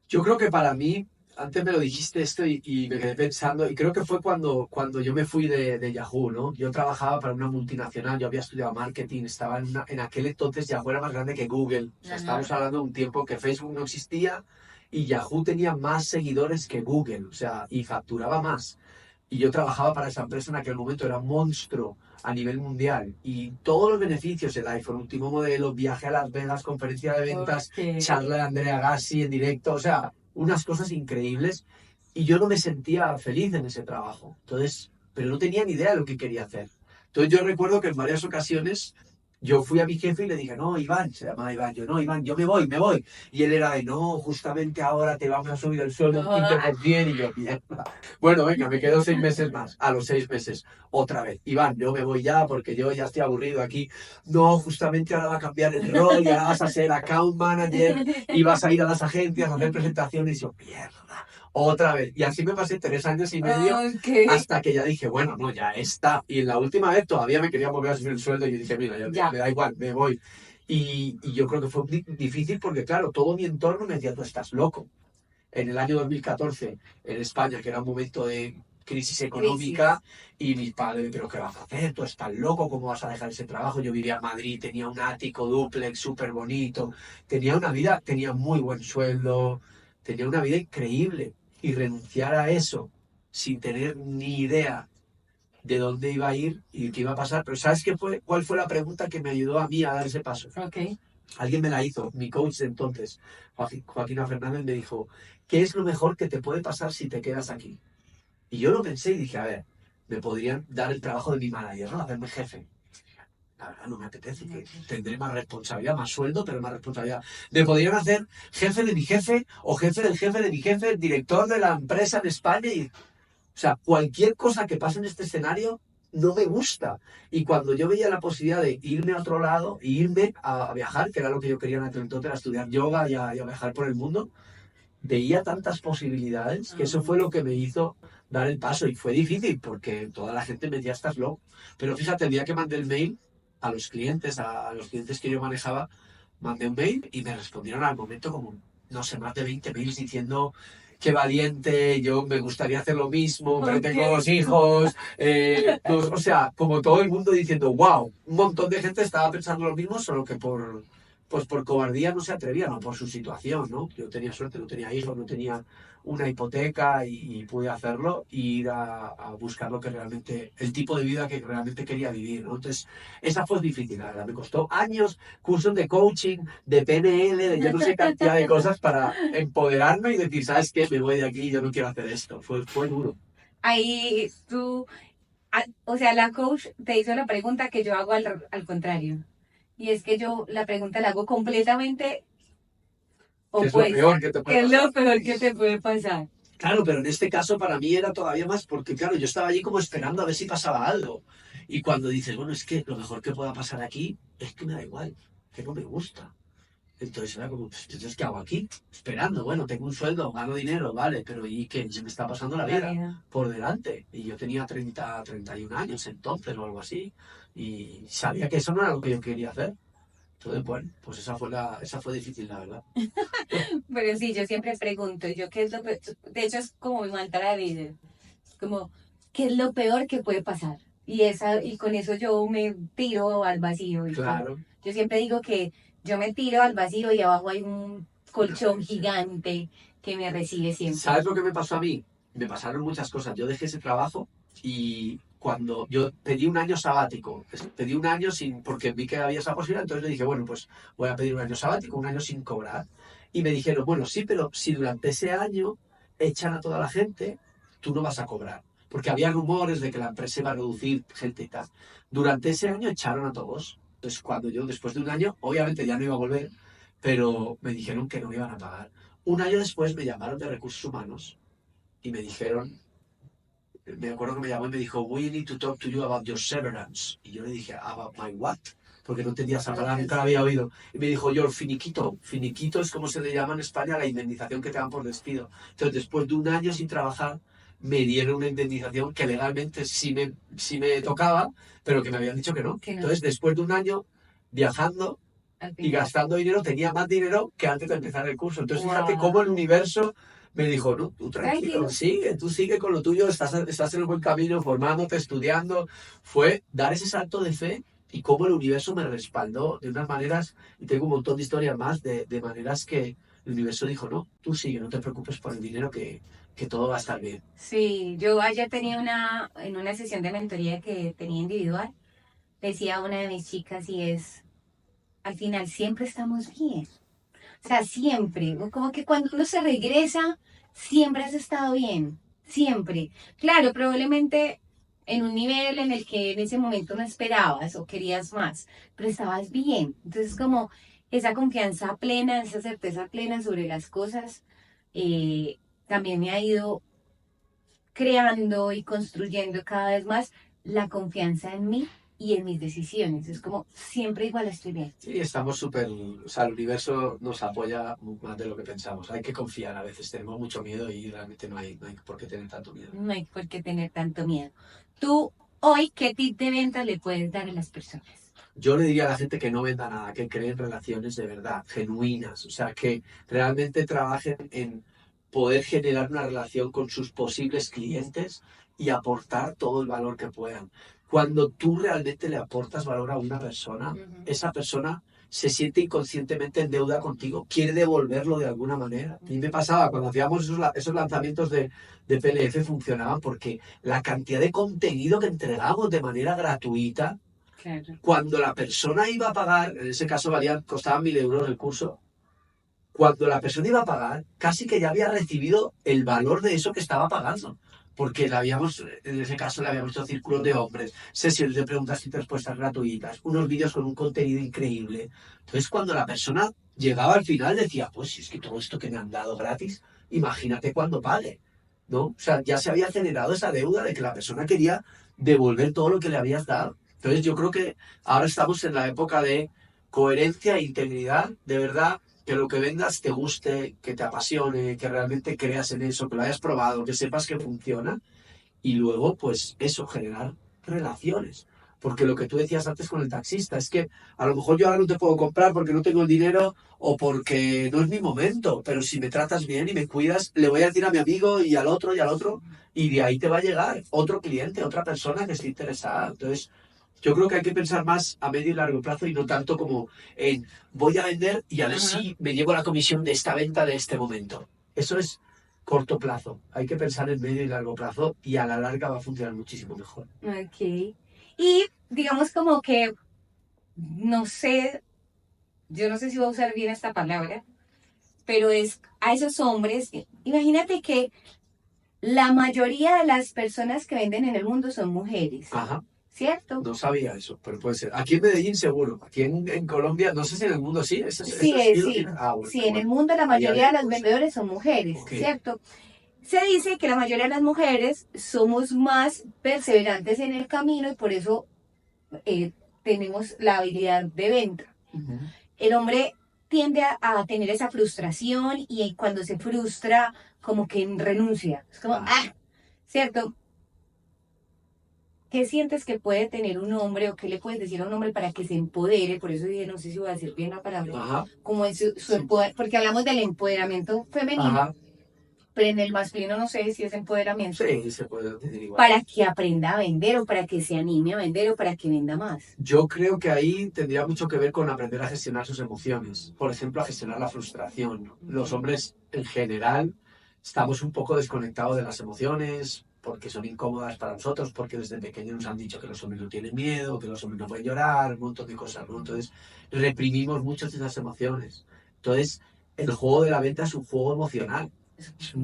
Yo creo que para mí, antes me lo dijiste esto y me quedé pensando, y creo que fue cuando yo me fui de Yahoo, ¿no? Yo trabajaba para una multinacional, yo había estudiado marketing, estaba en aquel entonces Yahoo era más grande que Google, o sea, Ajá. estábamos hablando de un tiempo que Facebook no existía y Yahoo tenía más seguidores que Google, o sea, y facturaba más. Y yo trabajaba para esa empresa en aquel momento, era un monstruo a nivel mundial. Y todos los beneficios, el iPhone, último modelo, viaje a Las Vegas, conferencia de ventas, Ok. charla de Andrea Gassi en directo, o sea, unas cosas increíbles. Y yo no me sentía feliz en ese trabajo. Entonces, pero no tenía ni idea de lo que quería hacer. Entonces yo recuerdo que en varias ocasiones yo fui a mi jefe y le dije, no, Iván, se llamaba Iván, yo no, Iván, yo me voy, me voy. Y él era de, no, justamente ahora te vamos a subir el sueldo un 15%. Y yo, mierda. Bueno, venga, me quedo 6 meses más. A los 6 meses, otra vez. Iván, yo me voy ya porque yo ya estoy aburrido aquí. No, justamente ahora va a cambiar el rol y ahora vas a ser account manager y vas a ir a las agencias a hacer presentaciones. Y yo, mierda, otra vez. Y así me pasé 3 años y medio Ok. hasta que ya dije, bueno, no, ya está. Y en la última vez todavía me quería volver a subir el sueldo y yo dije, mira, ya Ya. me da igual, me voy. Y yo creo que fue difícil porque, claro, todo mi entorno me decía, tú estás loco. En el año 2014, en España, que era un momento de crisis Crisis. económica, y mis padres, pero ¿qué vas a hacer? Tú estás loco, ¿cómo vas a dejar ese trabajo? Yo vivía en Madrid, tenía un ático dúplex súper bonito, tenía una vida, tenía muy buen sueldo, tenía una vida increíble y renunciar a eso sin tener ni idea de dónde iba a ir y qué iba a pasar. Pero ¿sabes qué fue? ¿Cuál fue la pregunta que me ayudó a mí a dar ese paso? Ok. Alguien me la hizo, mi coach de entonces, Joaquina Fernández, me dijo, ¿qué es lo mejor que te puede pasar si te quedas aquí? Y yo lo pensé y dije, a ver, me podrían dar el trabajo de mi manager, ¿no? Hacerme jefe. La verdad no me apetece, que tendré más responsabilidad, más sueldo, pero más responsabilidad. Me podrían hacer jefe de mi jefe o jefe de mi jefe, director de la empresa en España. Y, o sea, cualquier cosa que pase en este escenario no me gusta. Y cuando yo veía la posibilidad de irme a otro lado, e irme a viajar, que era lo que yo quería en aquel entonces, a estudiar yoga y a viajar por el mundo, veía tantas posibilidades que eso fue lo que me hizo dar el paso. Y fue difícil porque toda la gente me decía, estás loco. Pero fíjate, el día que mandé el mail a los clientes que yo manejaba, mandé un mail y me respondieron al momento como, no sé, más de 20 mails diciendo qué valiente, yo me gustaría hacer lo mismo, pero tengo dos hijos. O sea, como todo el mundo diciendo, wow, un montón de gente estaba pensando lo mismo, solo que pues por cobardía no se atrevían, o por su situación, ¿no? Yo tenía suerte, no tenía hijos, no tenía una hipoteca y pude hacerlo y ir a buscar lo que realmente, el tipo de vida que realmente quería vivir, ¿no? Entonces, esa fue difícil, la verdad. Me costó años, cursos de coaching, de PNL, de yo no sé cantidad de cosas para empoderarme y decir, ¿sabes qué? Me voy de aquí, yo no quiero hacer esto. Fue duro. Ahí tú, o sea, la coach te hizo la pregunta que yo hago al contrario. Y es que yo la pregunta la hago completamente Que es lo peor opuesta. que te puede ¿Qué es pasar. lo peor que te puede pasar? Claro, pero en este caso para mí era todavía más porque, claro, yo estaba allí como esperando a ver si pasaba algo. Y cuando dices, bueno, es que lo mejor que pueda pasar aquí es que me da igual, que no me gusta. Entonces era como, pues, entonces, ¿qué hago aquí? Esperando, bueno, tengo un sueldo, gano dinero, vale, pero ¿y qué? Se me está pasando la La vida vida. por delante. Y yo tenía 31 años entonces o algo así. Y sabía que eso no era lo que yo quería hacer. Entonces, bueno, pues esa fue difícil, la verdad. Pero sí, yo siempre pregunto, yo qué es lo peor, de hecho es como mi mantra de vida, es como, ¿qué es lo peor que puede pasar? Y con eso yo me tiro al vacío. Claro. Yo siempre digo que yo me tiro al vacío y abajo hay un colchón gigante que me recibe siempre. ¿Sabes lo que me pasó a mí? Me pasaron muchas cosas. Yo dejé ese trabajo y cuando yo pedí un año sabático, pedí un año sin, porque vi que había esa posibilidad, entonces le dije, bueno, pues voy a pedir un año sabático, un año sin cobrar. Y me dijeron, bueno, sí, pero si durante ese año echan a toda la gente, tú no vas a cobrar. Porque había rumores de que la empresa iba a reducir gente y tal. Durante ese año echaron a todos. Entonces, cuando yo, después de un año, obviamente ya no iba a volver, pero me dijeron que no me iban a pagar. Un año después me llamaron de recursos humanos y me dijeron, me acuerdo que me llamó y me dijo, we need to talk to you about your severance. Y yo le dije, about my what? Porque no entendía esa palabra, nunca la había oído. Y me dijo, your finiquito. Finiquito es como se le llama en España la indemnización que te dan por despido. Entonces, después de un año sin trabajar, me dieron una indemnización que legalmente sí me tocaba, pero que me habían dicho que no. Que no, Entonces, después de un año viajando al y final. gastando dinero, tenía más dinero que antes de empezar el curso. Entonces, fíjate cómo el Wow. universo me dijo, no, tú tranquilo, Tranquilo. sigue, tú sigue con lo tuyo, estás en el buen camino, formándote, estudiando. Fue dar ese salto de fe y cómo el universo me respaldó de unas maneras, y tengo un montón de historias más de maneras que el universo dijo, no, tú sigue, no te preocupes por el dinero, que todo va a estar bien. Sí, yo ayer tenía en una sesión de mentoría que tenía individual, decía una de mis chicas y es, al final siempre estamos bien. O sea, siempre, ¿no? Como que cuando uno se regresa, siempre has estado bien, siempre. Claro, probablemente en un nivel en el que en ese momento no esperabas o querías más, pero estabas bien. Entonces, como esa confianza plena, esa certeza plena sobre las cosas, también me ha ido creando y construyendo cada vez más la confianza en mí y en mis decisiones. Es como siempre igual estoy bien. Sí, estamos súper, o sea, el universo nos apoya más de lo que pensamos. Hay que confiar a veces, tenemos mucho miedo y realmente no hay por qué tener tanto miedo. No hay por qué tener tanto miedo. Tú, hoy, ¿qué tip de venta le puedes dar a las personas? Yo le diría a la gente que no venda nada, que creen relaciones de verdad, genuinas, o sea, que realmente trabajen en poder generar una relación con sus posibles clientes y aportar todo el valor que puedan. Cuando tú realmente le aportas valor a una persona, Ujú. esa persona se siente inconscientemente en deuda contigo, quiere devolverlo de alguna manera. Y me pasaba cuando hacíamos esos lanzamientos de PLF, funcionaban porque la cantidad de contenido que entregamos de manera gratuita, Claro. cuando la persona iba a pagar, en ese caso costaba 1.000 euros el curso, cuando la persona iba a pagar, casi que ya había recibido el valor de eso que estaba pagando. Porque en ese caso le habíamos hecho círculos de hombres, sesiones de preguntas y respuestas gratuitas, unos vídeos con un contenido increíble. Entonces, cuando la persona llegaba al final, decía, pues si es que todo esto que me han dado gratis, imagínate cuando pague, ¿no? O sea, ya se había generado esa deuda de que la persona quería devolver todo lo que le habías dado. Entonces, yo creo que ahora estamos en la época de coherencia e integridad, de verdad, que lo que vendas te guste, que te apasione, que realmente creas en eso, que lo hayas probado, que sepas que funciona y luego, pues eso, generar relaciones. Porque lo que tú decías antes con el taxista es que a lo mejor yo ahora no te puedo comprar porque no tengo el dinero o porque no es mi momento, pero si me tratas bien y me cuidas, le voy a decir a mi amigo y al otro, y de ahí te va a llegar otro cliente, otra persona que esté interesada. Entonces, yo creo que hay que pensar más a medio y largo plazo y no tanto como en voy a vender y a ver si me llevo la comisión de esta venta de este momento. Eso es corto plazo. Hay que pensar en medio y largo plazo y a la larga va a funcionar muchísimo mejor. Ok. Y digamos como que, no sé, yo no sé si voy a usar bien esta palabra, pero es a esos hombres, imagínate que la mayoría de las personas que venden en el mundo son mujeres, Ajá, ¿cierto? no sabía eso, pero puede ser. Aquí en Medellín seguro, aquí en Colombia, no sé si en el mundo sí, Sí, sí, bueno, sí, en el bueno, mundo la ahí mayoría de hay los cosas. vendedores son mujeres, Ok, ¿cierto? Se dice que la mayoría de las mujeres somos más perseverantes en el camino y por eso eh, tenemos la habilidad de venta. El hombre tiende a tener esa frustración y cuando se frustra, como que renuncia. Es como, ah, ¿cierto? ¿Qué sientes que puede tener un hombre o qué le puedes decir a un hombre para que se empodere? Por eso dije, no sé si voy a decir bien la palabra, ajá, como es su sí, porque hablamos del empoderamiento femenino, ajá, pero en el masculino no sé si es empoderamiento, sí, se puede decir igual. para que aprenda a vender o para que se anime a vender o para que venda más. Yo creo que ahí tendría mucho que ver con aprender a gestionar sus emociones. Por ejemplo, a gestionar la frustración. Los Okay. hombres, en general, estamos un poco desconectados de las emociones porque son incómodas para nosotros, porque desde pequeños nos han dicho que los hombres no tienen miedo, que los hombres no pueden llorar, un montón de cosas, ¿no? Entonces, reprimimos muchas de esas emociones. Entonces, el juego de la venta es un juego emocional. Es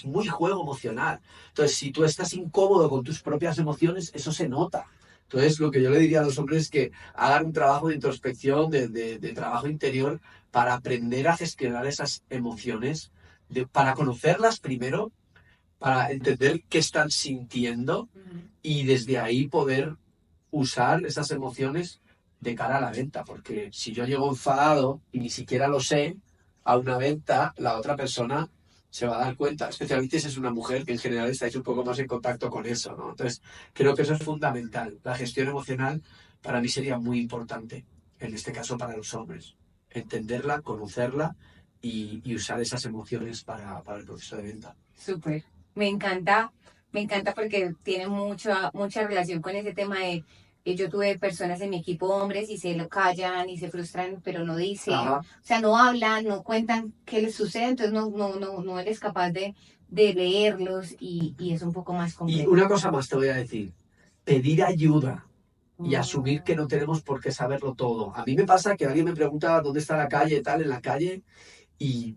muy juego emocional. Entonces, si tú estás incómodo con tus propias emociones, eso se nota. Entonces, lo que yo le diría a los hombres es que hagan un trabajo de introspección, de trabajo interior, para aprender a gestionar esas emociones, para conocerlas primero, para entender qué están sintiendo y desde ahí poder usar esas emociones de cara a la venta. Porque si yo llego enfadado y ni siquiera lo sé, a una venta, la otra persona se va a dar cuenta, especialmente si es una mujer, que en general estáis un poco más en contacto con eso, ¿no? Entonces, creo que eso es fundamental. La gestión emocional para mí sería muy importante, en este caso para los hombres. Entenderla, conocerla y usar esas emociones para el proceso de venta. Súper. Me encanta porque tiene mucha relación con ese tema de yo tuve personas en mi equipo hombres y se lo callan y se frustran, pero no dicen, Ajá. o sea, no hablan, no cuentan qué les sucede, entonces no eres capaz de leerlos y es un poco más Y complejo. una cosa más te voy a decir, pedir ayuda y asumir que no Mm. tenemos por qué saberlo todo. A mí me pasa que alguien me pregunta dónde está la calle, tal, en la calle, y,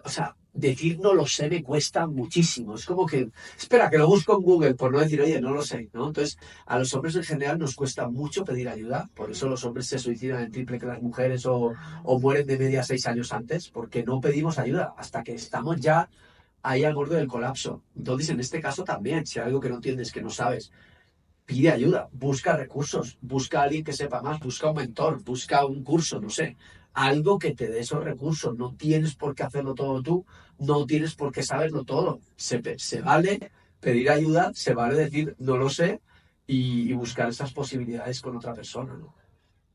o sea, decir no lo sé me cuesta muchísimo. Es como que, espera, que lo busco en Google, por no decir, oye, no lo sé, ¿no? Entonces, a los hombres en general nos cuesta mucho pedir ayuda, por eso los hombres se suicidan el triple que las mujeres o mueren de media 6 años antes, porque no pedimos ayuda hasta que estamos ya ahí al borde del colapso. Entonces, en este caso también, si hay algo que no entiendes, que no sabes, pide ayuda, busca recursos, busca a alguien que sepa más, busca un mentor, busca un curso, no sé, algo que te dé esos recursos. No tienes por qué hacerlo todo tú, no tienes por qué saberlo todo. Se vale pedir ayuda, se vale decir no lo sé y buscar esas posibilidades con otra persona, ¿no?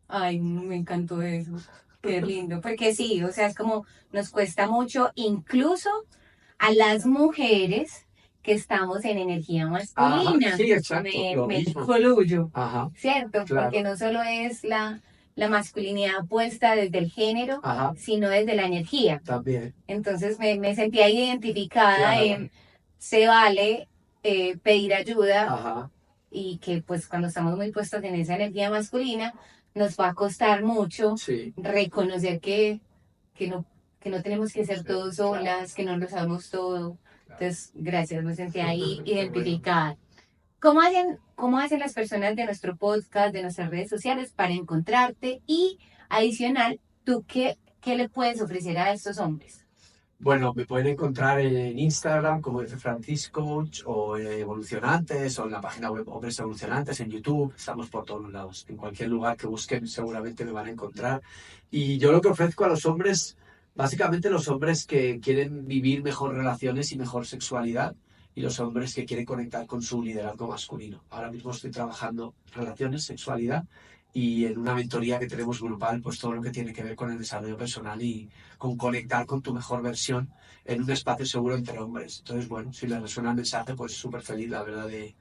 Ay, me encantó eso. Qué lindo. Porque sí, o sea, es como nos cuesta mucho, incluso a las mujeres que estamos en energía Ajá, masculina. sí, exacto, Me, lo me mismo. incluyo, Ajá, ¿cierto? Porque claro. no solo es la masculinidad puesta desde el género, Ajá, sino desde la energía. también. Entonces me sentía identificada Claro. en se vale pedir ayuda Ajá, y que pues cuando estamos muy puestos en esa energía masculina nos va a costar mucho sí. reconocer que no, que no tenemos que ser Sí, todos solas, que no lo sabemos todo. Entonces, gracias, me sentí ahí Qué bueno. identificada. Cómo hacen las personas de nuestro podcast, de nuestras redes sociales para encontrarte? Y adicional, ¿tú qué le puedes ofrecer a estos hombres? Bueno, me pueden encontrar en Instagram como F Francisco o en Evolucionantes o en la página web Hombres Evolucionantes, en YouTube, estamos por todos lados. En cualquier lugar que busquen seguramente me van a encontrar. Y yo lo que ofrezco a los hombres, básicamente los hombres que quieren vivir mejor relaciones y mejor sexualidad y los hombres que quieren conectar con su liderazgo masculino. Ahora mismo estoy trabajando relaciones, sexualidad y en una mentoría que tenemos grupal, pues todo lo que tiene que ver con el desarrollo personal y con conectar con tu mejor versión en un espacio seguro entre hombres. Entonces, bueno, si les resuena el mensaje, pues súper feliz, la verdad, de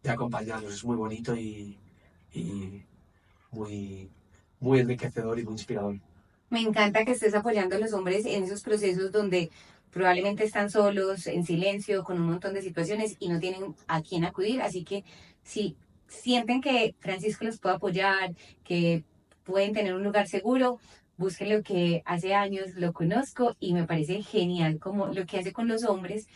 acompañarlos. Es muy bonito y muy, muy enriquecedor y muy inspirador. Me encanta que estés apoyando a los hombres en esos procesos donde probablemente están solos, en silencio, con un montón de situaciones y no tienen a quién acudir. Así que si sienten que Francisco los puede apoyar, que pueden tener un lugar seguro, búsquenlo, que hace años lo conozco y me parece genial como lo que hace con los hombres.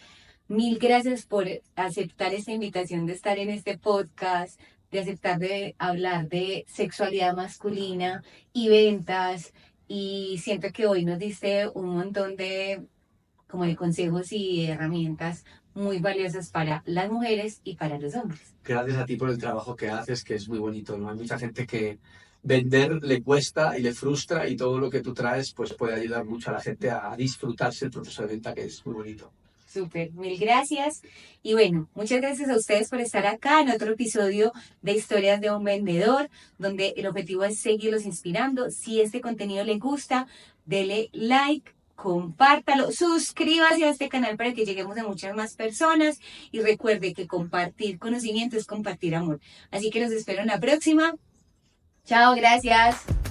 Mil gracias por aceptar esta invitación de estar en este podcast, de aceptar de hablar de sexualidad masculina y ventas. Y siento que hoy nos diste un montón de, como de consejos y herramientas muy valiosas para las mujeres y para los hombres. Gracias a ti por el trabajo que haces, que es muy bonito, ¿no? Hay mucha gente que vender le cuesta y le frustra y todo lo que tú traes pues puede ayudar mucho a la gente a disfrutarse el proceso de venta, que es muy bonito. Súper, mil gracias. Y bueno, muchas gracias a ustedes por estar acá en otro episodio de Historias de un Vendedor, donde el objetivo es seguirlos inspirando. Si este contenido les gusta, dele like, compártalo, suscríbase a este canal para que lleguemos a muchas más personas y recuerde que compartir conocimiento es compartir amor. Así que los espero en la próxima. Chao, gracias.